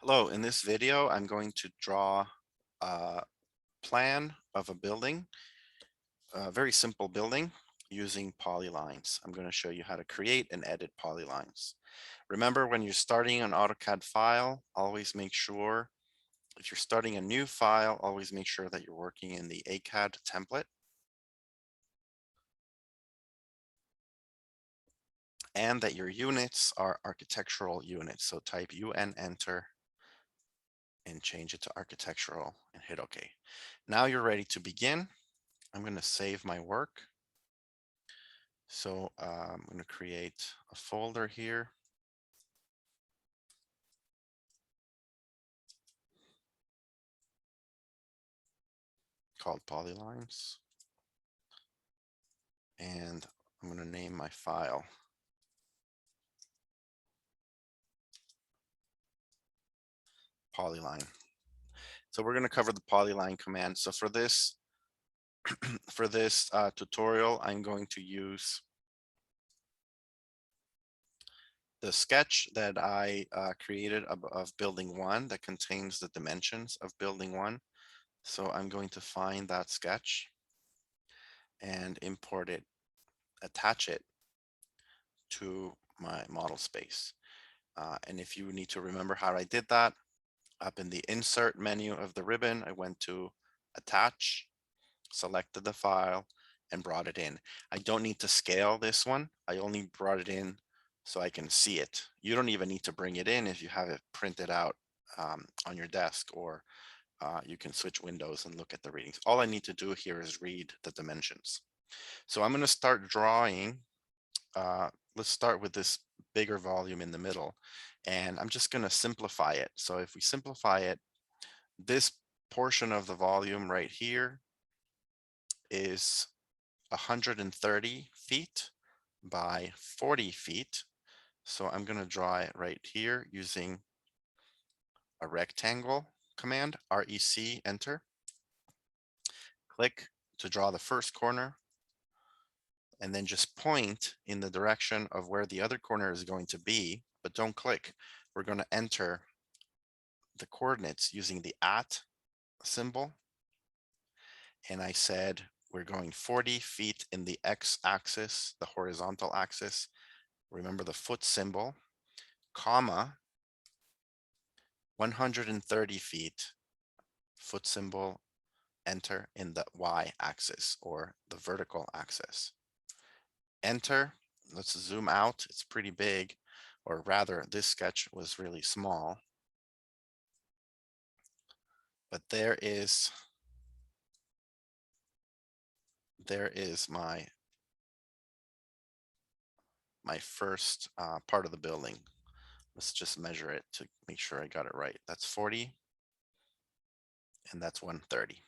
Hello, in this video, I'm going to draw a plan of a building, a very simple building using polylines. I'm going to show you how to create and edit polylines. Remember, when you're starting an Autocad file, always make sure, if you're starting a new file, always make sure that you're working in the ACAD template and that your units are architectural units. So type UN enter and change it to architectural and hit OK. Now you're ready to begin. I'm going to save my work. So I'm going to create a folder here. Called Polylines. And I'm going to name my file Polyline. So we're going to cover the Polyline command. So for this tutorial, I'm going to use the sketch that I created of building one that contains the dimensions of building one. So I'm going to find that sketch and import it, attach it to my model space. And if you need to remember how I did that, up in the insert menu of the ribbon, I went to attach, selected the file, and brought it in. I don't need to scale this one. I only brought it in so I can see it. You don't even need to bring it in if you have it printed out on your desk, or you can switch windows and look at the readings. All I need to do here is read the dimensions. So I'm going to start drawing. Let's start with this bigger volume in the middle, and I'm just going to simplify it. So if we simplify it, this portion of the volume right here is 130 feet by 40 feet. So I'm going to draw it right here using a rectangle command, REC, enter. Click to draw the first corner, and then just point in the direction of where the other corner is going to be, but don't click. We're going to enter the coordinates using the @ symbol. And I said we're going 40 feet in the x-axis, the horizontal axis. Remember the foot symbol, comma, 130 feet, foot symbol, enter, in the y-axis or the vertical axis. Enter. Let's zoom out. It's pretty big, or rather, this sketch was really small. But there is my first part of the building. Let's just measure it to make sure I got it right. That's 40, and that's 130.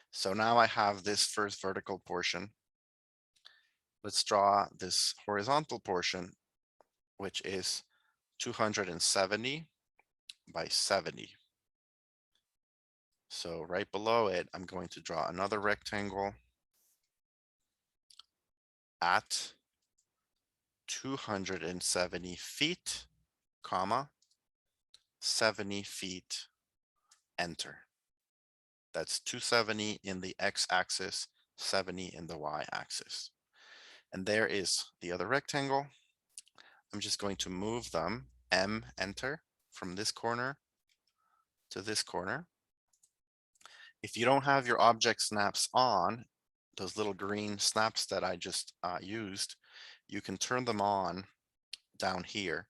So now I have this first vertical portion. Let's draw this horizontal portion, which is 270 by 70. So right below it, I'm going to draw another rectangle at 270 feet, comma, 70 feet, enter. That's 270 in the x-axis, 70 in the y-axis. And there is the other rectangle. I'm just going to move them, M, enter, from this corner to this corner. If you don't have your object snaps on, those little green snaps that I just used, you can turn them on down here.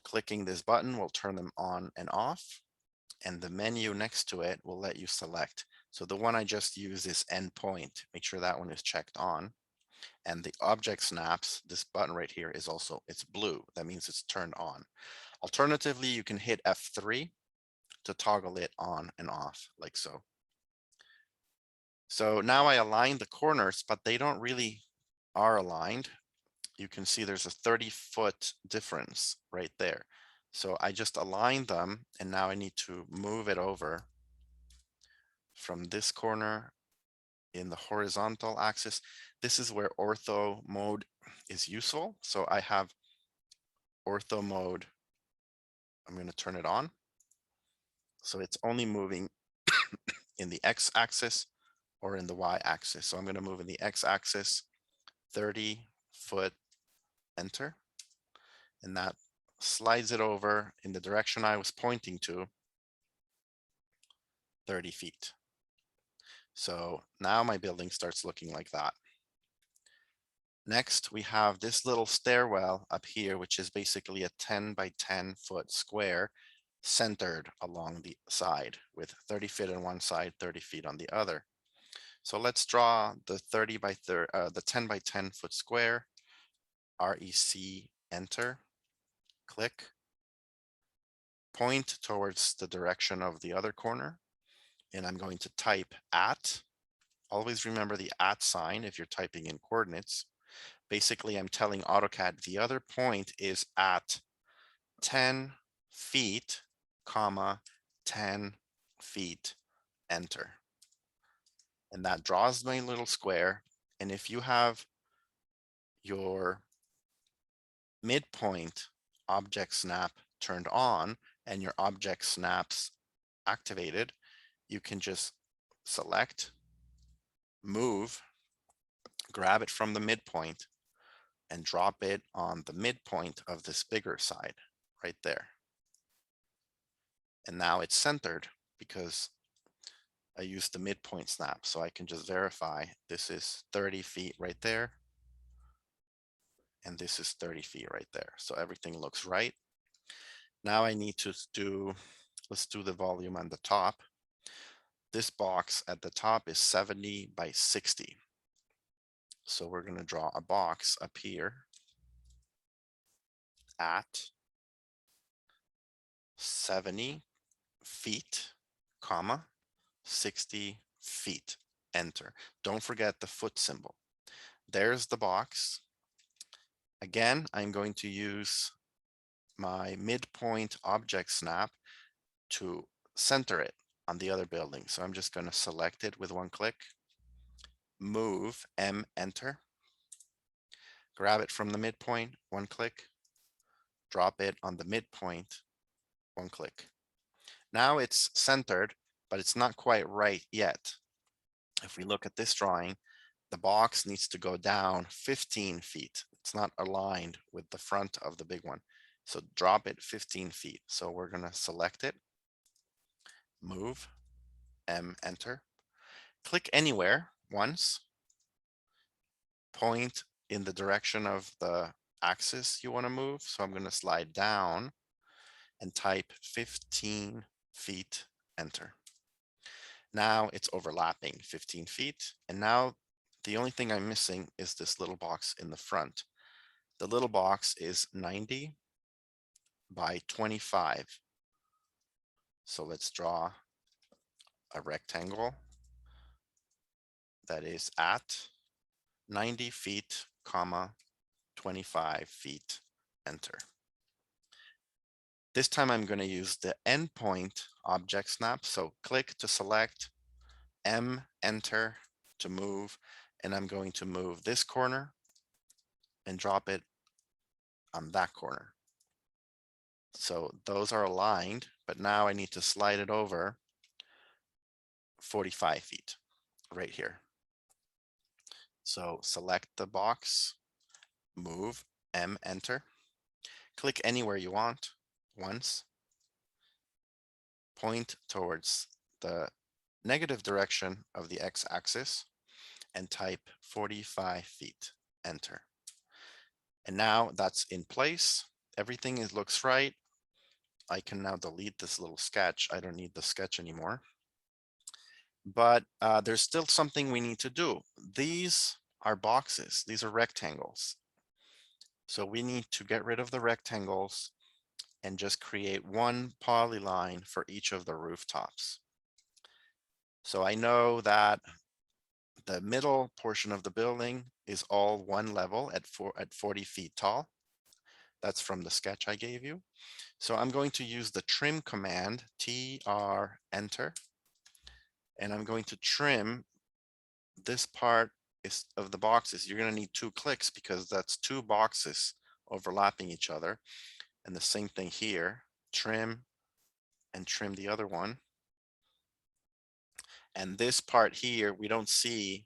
Clicking this button will turn them on and off, and the menu next to it will let you select. So the one I just used is endpoint. Make sure that one is checked on. And the object snaps, this button right here is also, it's blue. That means it's turned on. Alternatively, you can hit F3 to toggle it on and off, like so. So now I align the corners, but they don't really are aligned. You can see there's a 30-foot difference right there. So I just aligned them, and now I need to move it over from this corner in the horizontal axis. This is where ortho mode is useful. So I have ortho mode I'm going to turn it on. So it's only moving in the x-axis or in the y-axis. So I'm going to move in the x-axis, 30-foot, enter. And that slides it over in the direction I was pointing to, 30 feet. So now my building starts looking like that. Next, we have this little stairwell up here, which is basically a 10 by 10 foot square centered along the side with 30 feet on one side, 30 feet on the other. So let's draw the 10 by 10 foot square, REC, enter, click, point towards the direction of the other corner. And I'm going to type at. Always remember the at sign if you're typing in coordinates. Basically, I'm telling AutoCAD the other point is at 10 feet, comma, 10 feet, enter. And that draws my little square. And if you have your midpoint object snap turned on and your object snaps activated, you can just select, move, grab it from the midpoint, and drop it on the midpoint of this bigger side right there. And now it's centered because I used the midpoint snap. So I can just verify this is 30 feet right there. And this is 30 feet right there. So everything looks right. Now I need to let's do the volume on the top. This box at the top is 70 by 60. So we're going to draw a box up here at 70 feet, comma, 60 feet, enter. Don't forget the foot symbol. There's the box. Again, I'm going to use my midpoint object snap to center it on the other building. So I'm just going to select it with one click, move, M, enter, grab it from the midpoint, one click, drop it on the midpoint, one click. Now it's centered, but it's not quite right yet. If we look at this drawing, the box needs to go down 15 feet. It's not aligned with the front of the big one. So drop it 15 feet. So we're going to select it, move, M, enter, click anywhere once, point in the direction of the axis you want to move. So I'm going to slide down and type 15 feet, enter. Now it's overlapping 15 feet. And now the only thing I'm missing is this little box in the front. The little box is 90 by 25. So let's draw a rectangle that is at 90 feet, comma, 25 feet, enter. This time I'm going to use the endpoint object snap. So click to select, M, enter to move, and I'm going to move this corner and drop it on that corner. So those are aligned, but now I need to slide it over 45 feet right here. So select the box, move, M, enter, click anywhere you want once, point towards the negative direction of the x-axis and type 45 feet, enter. And now that's in place. Everything looks right. I can now delete this little sketch. I don't need the sketch anymore. But there's still something we need to do. These are boxes. These are rectangles. So we need to get rid of the rectangles and just create one polyline for each of the rooftops. So I know that the middle portion of the building is all one level at 40 feet tall. That's from the sketch I gave you. So I'm going to use the trim command, TR, enter, and I'm going to trim this part of the boxes. You're going to need 2 clicks because that's 2 boxes overlapping each other. And the same thing here. trim, and trim the other one. And this part here, we don't see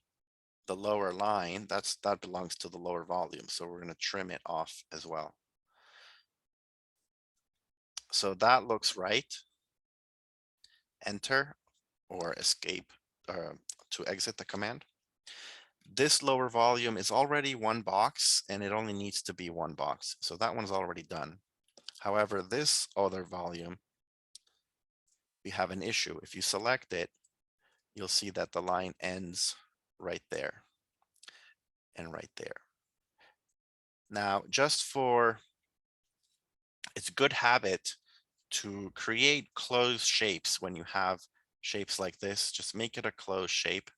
the lower line. That belongs to the lower volume. So we're going to trim it off as well. So that looks right. Enter or escape to exit the command. This lower volume is already one box and it only needs to be one box. So that one's already done. However, this other volume, we have an issue. If you select it, you'll see that the line ends right there and right there. Now, it's a good habit to create closed shapes when you have shapes like this. Just make it a closed shape.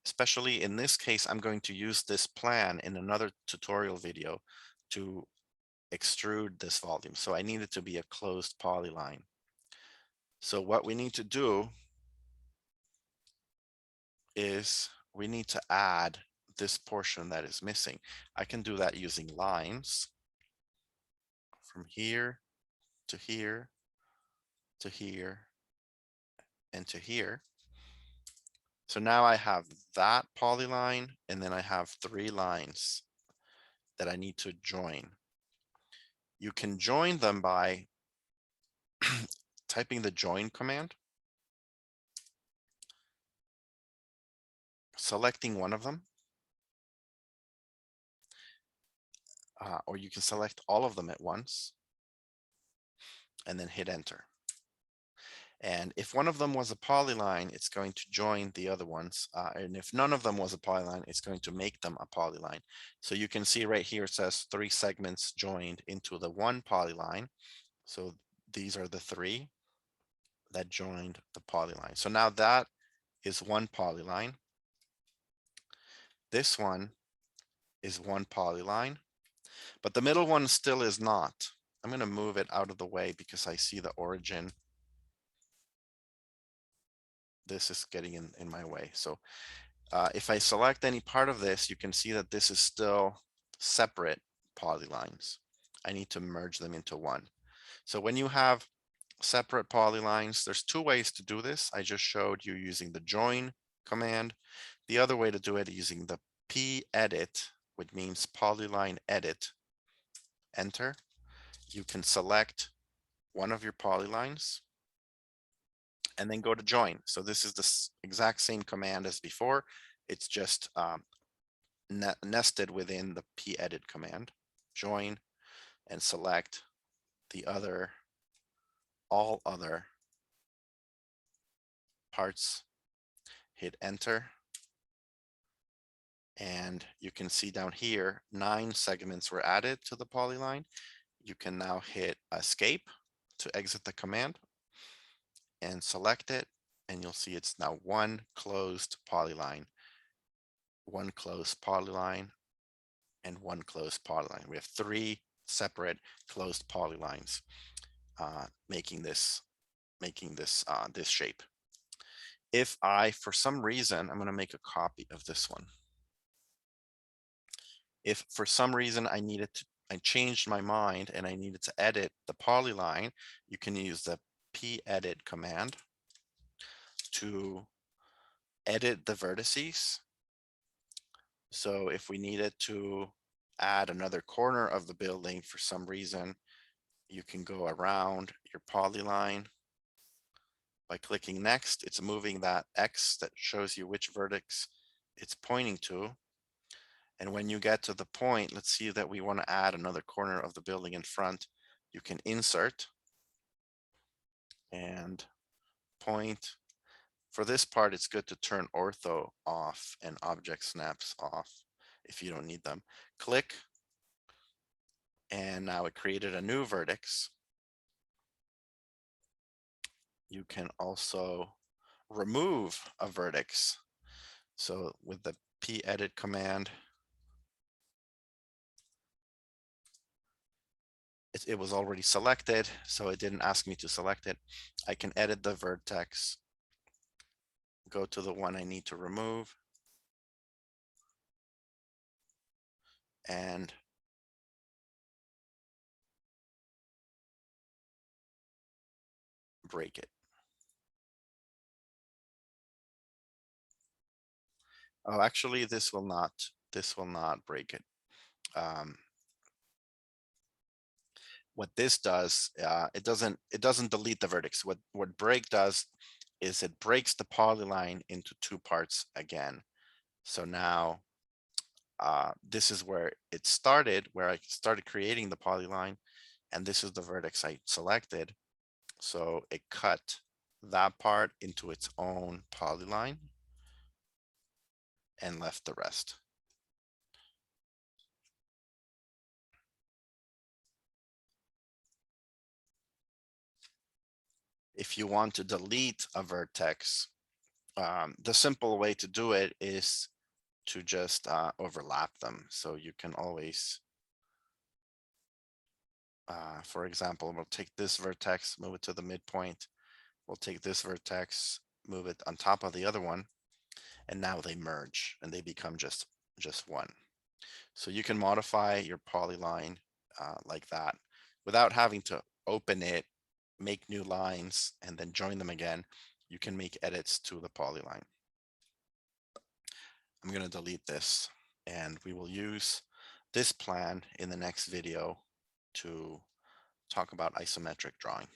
Especially in this case, I'm going to use this plan in another tutorial video to extrude this volume. So I need it to be a closed polyline. So what we need to do is we need to add this portion that is missing. I can do that using lines from here to here to here and to here. So now I have that polyline, and then I have 3 lines that I need to join. You can join them by typing the join command, selecting one of them, or you can select all of them at once and then hit enter. And if one of them was a polyline, it's going to join the other ones. And if none of them was a polyline, it's going to make them a polyline. So you can see right here, it says 3 segments joined into the one polyline. So these are the 3 that joined the polyline. So now that is one polyline. This one is one polyline, but the middle one still is not. I'm going to move it out of the way because I see the origin. This is getting in my way. So if I select any part of this, you can see that this is still separate polylines. I need to merge them into one. So when you have separate polylines, there's 2 ways to do this. I just showed you using the join command. The other way to do it using the p-edit, which means polyline edit, enter. You can select one of your polylines and then go to join. So this is the exact same command as before. It's just nested within the p-edit command. Join and select the all other parts. Hit enter. And you can see down here, 9 segments were added to the polyline. You can now hit escape to exit the command and select it. And you'll see it's now one closed polyline, one closed polyline, and one closed polyline. We have 3 separate closed polylines making this this shape. If for some reason, I'm going to make a copy of this one. If for some reason I changed my mind and I needed to edit the polyline, you can use the p-edit command to edit the vertices. So if we needed to add another corner of the building for some reason, you can go around your polyline by clicking next. It's moving that X that shows you which vertex it's pointing to. And when you get to the point, let's see that we want to add another corner of the building in front, you can insert and point. For this part, it's good to turn ortho off and object snaps off if you don't need them. Click, and now it created a new vertex. You can also remove a vertex. So with the p-edit command, it was already selected, so it didn't ask me to select it. I can edit the vertex, go to the one I need to remove, and break it. Oh, actually, this will not break it. What this does, it doesn't delete the vertex. What break does is it breaks the polyline into two parts again. So now this is where it started, where I started creating the polyline, and this is the vertex I selected. So it cut that part into its own polyline and left the rest. If you want to delete a vertex, the simple way to do it is to just overlap them. So you can always, for example, we'll take this vertex, move it to the midpoint. We'll take this vertex, move it on top of the other one, and now they merge and they become just one. So you can modify your polyline like that without having to open it, make new lines, and then join them again. You can make edits to the polyline. I'm going to delete this, and we will use this plan in the next video to talk about isometric drawing.